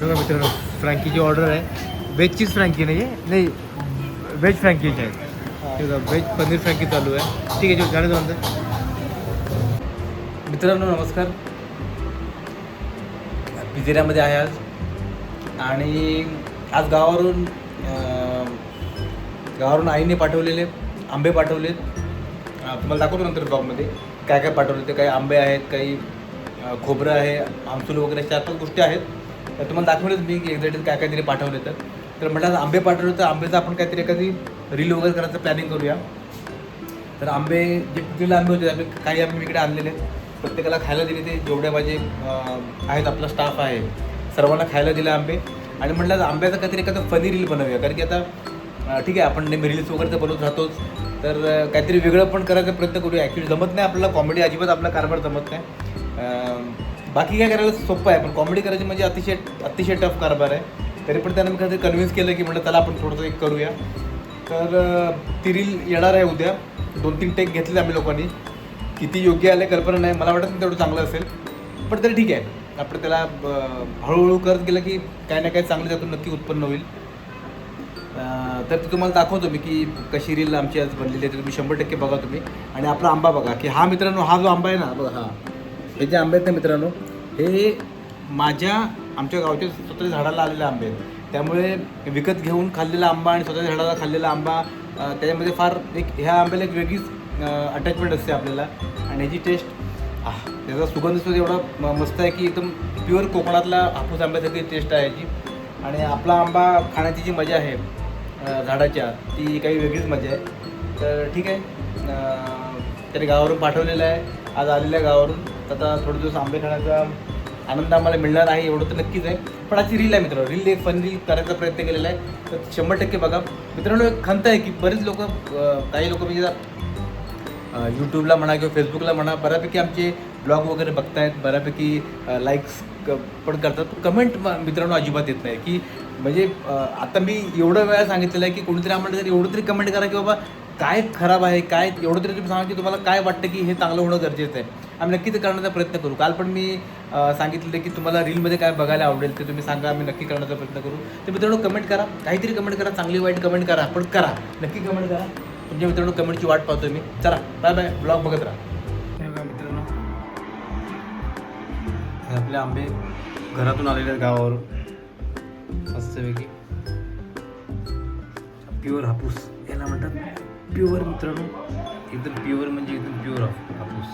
बघा मित्रांनो, फ्रँकीची ऑर्डर आहे. व्हेजचीच फ्रँकी नाही आहे, नाही व्हेज फ्रँकीची आहे. ते बघा, व्हेज पनीर फ्रँकी चालू आहे. ठीक आहे, गाडी जाऊन मित्रांनो नमस्कार. पिझेऱ्यामध्ये आहे आज. आणि आज गावावरून आईने पाठवलेले आंबे पाठवलेत. तुम्हाला दाखवतो नंतर ब्लॉगमध्ये काय काय पाठवले. ते काही आंबे आहेत, काही खोबरं आहे, आमसूल वगैरे 4-5 गोष्टी आहेत. तर तुम्हाला दाखवलेच मी की एक्झॅक्टली काय काहीतरी पाठवले. तर म्हटलं आंबे पाठवले तर आंब्याचं आपण काहीतरी एखादी रील वगैरे करायचं प्लॅनिंग करूया. तर आंबे जे पिकलेले आंबे होते आम्ही काही आंबे इकडे आणलेले आहेत. प्रत्येकाला खायला दिले. ते जेवढे माझे आहेत आपला स्टाफ आहे सर्वांना खायला दिले आंबे. आणि म्हटलं आंब्याचं काहीतरी एखादं फनी रील बनवूया. कारण की आता ठीक आहे आपण नेहमी रील्स वगैरे तर बनवत राहतोच. तर काहीतरी वेगळं पण करायचा प्रयत्न करूया. ॲक्च्युली जमत नाही आपल्याला कॉमेडी, अजिबात आपला कारभार जमत नाही. बाकी काय करायला सोपं आहे, पण कॉमेडी करायची म्हणजे अतिशय टफ कारभार आहे. तरी पण त्यानं मी कधी कन्व्हिन्स केलं की म्हटलं चला आपण थोडंसं एक करूया. तर ती रील येणार आहे उद्या. 2-3 टेक घेतले आम्ही लोकांनी. किती योग्य आले कल्पना नाही, मला वाटत नाही तेवढं चांगलं असेल. पण तरी ठीक आहे, आपण त्याला हळूहळू करत गेलं की काही ना काही चांगलं त्यातून नक्की उत्पन्न होईल. तर ते तुम्हाला दाखवतो मी की कशी रील आमची आज बनलेली आहे. तर तुम्ही 100% बघा तुम्ही. आणि आपला आंबा बघा की हा मित्रांनो, हा जो आंबा आहे ना बघा, हे जे आंबे आहेत ना मित्रांनो, हे आमच्या गावच्या स्वतःच्या झाडाला आलेले आंबे आहेत. त्यामुळे विकत घेऊन खाल्लेला आंबा आणि स्वतःच्या झाडाला खाल्लेला आंबा त्याच्यामध्ये फार ह्या आंब्याला एक वेगळीच अटॅचमेंट असते आपल्याला. आणि ह्याची टेस्ट त्याचा सुगंध सुद्धा एवढा मस्त आहे की एकदम प्युअर कोकणातला हापूस आंब्यासारखी टेस्ट आहे याची. आणि आपला आंबा खाण्याची जी मजा आहे झाडाच्या, ती काही वेगळीच मजा आहे. तर ठीक आहे, त्याने गावावरून पाठवलेलं आहे, आज आलेलं आहे गावावरून. आता थोडे दिवस आंबे खाण्याचा आनंद आम्हाला मिळणार आहे एवढं तर नक्कीच आहे. पण अशी रील आहे मित्रांनो, रील एक फन रील करायचा प्रयत्न केलेला आहे. तर 100% बघा मित्रांनो. एक खंत आहे की बरेच लोक, काही लोक म्हणजे यूट्यूबला म्हणा किंवा फेसबुकला म्हणा बऱ्यापैकी आमचे ब्लॉग वगैरे बघतायत, बऱ्यापैकी लाईक्स पण करतात. कमेंट मित्रांनो अजिबात येत नाही. की म्हणजे आता मी एवढं वेळा सांगितलेलं आहे की कोणीतरी आम्हाला तरी एवढं तरी कमेंट करा की बाबा काय खराब आहे, काय एवढं तरी तुम्ही सांगा की तुम्हाला काय वाटतं की हे चांगलं होणं गरजेचं आहे. आम्ही नक्की ते करण्याचा प्रयत्न करू. काल पण मी सांगितलेलं की तुम्हाला रीलमध्ये काय बघायला आवडेल ते तुम्ही सांगा, आम्ही नक्की करण्याचा प्रयत्न करू. तर मित्रांनो कमेंट करा, काहीतरी कमेंट करा, चांगली वाईट कमेंट करा, पण करा, नक्की कमेंट करा. तुमच्या मित्रांनो कमेंटची वाट पाहतोय मी. चला बाय बाय, ब्लॉग बघत राहा. बघा मित्रांनो, हे आपले आंबे घरातून आलेले आहेत गावावरून मस्तपैकी. प्युअर हापूस याला म्हणतात. प्युअर मित्रांनो, एकदम प्युअर म्हणजे एकदम प्युअर हापूस.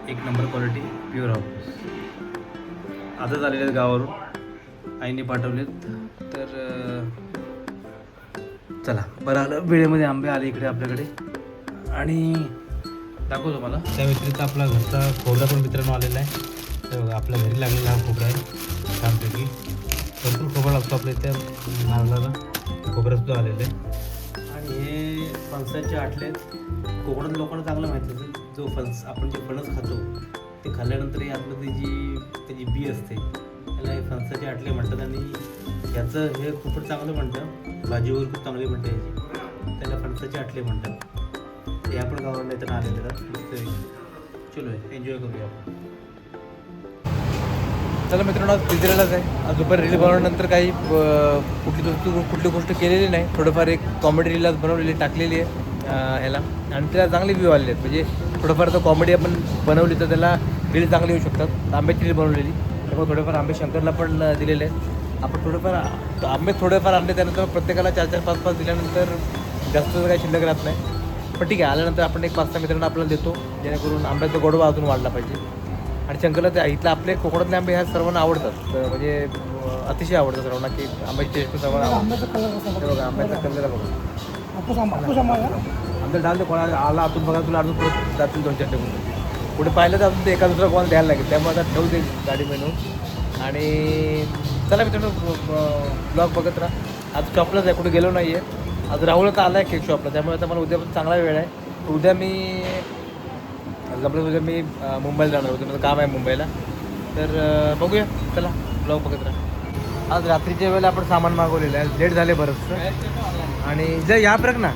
एक नंबर क्वालिटी प्युअर हापूस. आजच आलेले आहेत गावावरून, आईने पाठवलेत. तर चला बरं आलं वेळेमध्ये आंबे आले इकडे आपल्याकडे. आणि दाखवतो मला. त्या व्यतिरिक्त आपला घरचा खोबरा पण मित्रांनो आलेला आहे. तर बघा आपल्या घरी लागलेला हा खोबरा आहे छानपैकी. भरपूर खोबरा लागतो आपल्या त्या नारळाला. खोबरासुद्धा आलेलं आहे. आणि हे फणसाचे आटले आहेत. कोकणात लोकांना चांगलं माहिती आहे जो आपण जे फणस खातो ते खाल्ल्यानंतर आतमध्ये त्याची बी असते त्याला हे फणसाचे आटले म्हणतात. आणि याचं हे खूपच चांगलं म्हणतं, भाजीवर खूप चांगली म्हणतं याची, त्याला फणसाचे आटले म्हणतात. हे आपण गावाला येताना आलेले आहेत. चलो एन्जॉय करूया आपण. चला मित्रांनो, आज पिझेऱ्यालाच आहे. आज दुपारी रील बनवल्यानंतर काही कुठली गोष्ट केलेली नाही. थोडंफार एक कॉमेडी रील आज बनवलेली टाकलेली आहे ह्याला. आणि त्याला चांगले व्ह्यू आलेले आहेत. म्हणजे थोडंफार तर कॉमेडी आपण बनवली तर त्याला रील चांगली येऊ शकतात. आंब्याची रील बनवलेली, त्यामुळे थोडेफार आंबे शंकरला पण दिलेले आहेत. आपण थोडेफार आणले, त्यानंतर प्रत्येकाला 4-4, 5-5 दिल्यानंतर जास्त काही शिल्लक राहत नाही. पण ठीक आहे, आल्यानंतर आपण एक 5-6 मित्रांना आपल्याला देतो, जेणेकरून आंब्याचा गोडवा अजून वाढला पाहिजे. आणि शंकरला त्या इथलं आपले कोकणातले आंबे ह्या सर्वांना आवडतात. तर म्हणजे अतिशय आवडतात सर्वांना की आंब्याची टेस्ट पण सर्वांना आवडते. बघा आंब्याचा कलर बघा, आंबे डाल कोणाला आला आतून बघा, तुला अजून परत जातील 2-4 टेबल. पुढे पाहिलं तर अजून ते एका दुसरा कोणाला द्यायला लागेल. त्यामुळे आता ठेवते गाडी मेनू. आणि चला मित्रांनो ब्लॉग बघत राहा. आज शॉपलाच आहे, कुठे गेलो नाही आहे. आज राहुल तर आला आहे केक शॉपला, त्यामुळे आता मला उद्या चांगला वेळ आहे. उद्या मी मुंबईला जाणार होतो, माझं काम आहे मुंबईला. तर बघूया, चला ब्लॉग बघत राहा. आज रात्रीच्या वेळेला आपण सामान मागवलेलं आहे, लेट झाले बरंचसं. आणि या फरक ना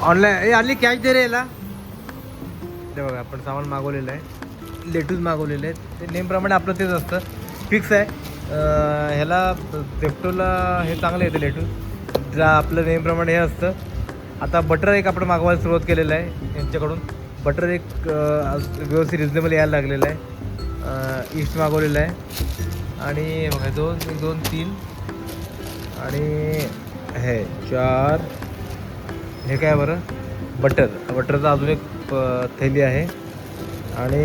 ऑनलाईन आली कॅश दे रे याला. ते बघा आपण सामान मागवलेलं आहे. लेटूस मागवलेले आहेत. ते नेमप्रमाणे आपलं तेच असतं, फिक्स आहे. ह्याला झेप्टोला हे चांगलं येतं लेटूस, ज्या आपलं नेमप्रमाणे हे असतं. आता बटर एक आपण मागवायला सुरुवात केलेलं आहे यांच्याकडून. बटर एक व्यवस्थित रिजनेबल यायला लागलेलं आहे. ईस्ट मागवलेलं आहे आणि बघा 2 3 आणि हे 4. हे काय बरं, बटरचा अजून एक थैली आहे. आणि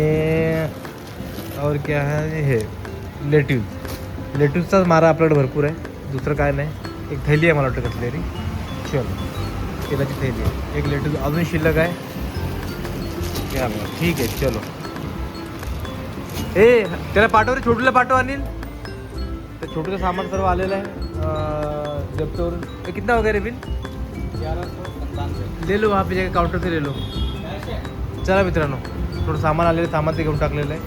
और क्या आहे, हे लेट्यूसचाच मारा आपल्याकडे भरपूर आहे, दुसरं काय नाही. एक थैली आहे मला वाटतं कसली तरी, चलो तेलाची थैली आहे. एक लेट्यूस अजून शिल्लक आहे. घ्या मग, ठीक आहे चलो. ए त्याला पाठव रे, छोटूला पाठव अनिल. तर छोटूचं सामान सर्व आलेलं आहे जेप्टोवरून. हे कितना वगैरे बिल 1197 ले लो, वहाँ पे जाके काउंटर से ले लो. चला मित्रांनो, थोडं सामान आलेलं, सामान ते घेऊन टाकलेलं आहे.